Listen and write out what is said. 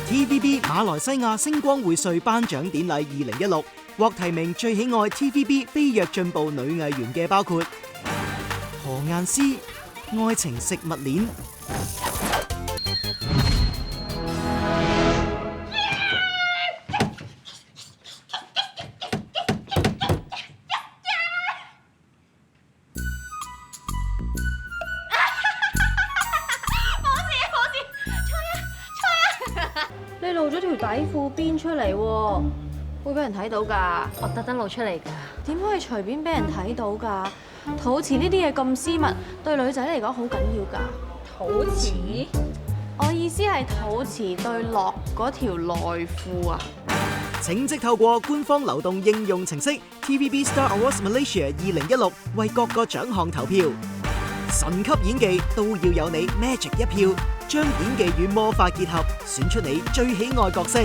TVB 馬來西亞星光薈萃頒獎典禮2016獲提名最喜愛 TVB 飛躍進步女藝員嘅包括何雁詩、愛情食物鏈。你露咗條底褲邊出嚟喎，會俾人睇到㗎。我特登露出嚟㗎。點可以隨便俾人睇到㗎？肚臍呢啲嘢咁私密，對女仔嚟講好緊要㗎。肚臍？我意思係肚臍對落嗰條內褲啊！請即透過官方流動應用程式 TVB Star Awards Malaysia 2016為各個獎項投票。神級演技都要有你 Magic 一票，將演技與魔法結合，選出你最喜愛角色。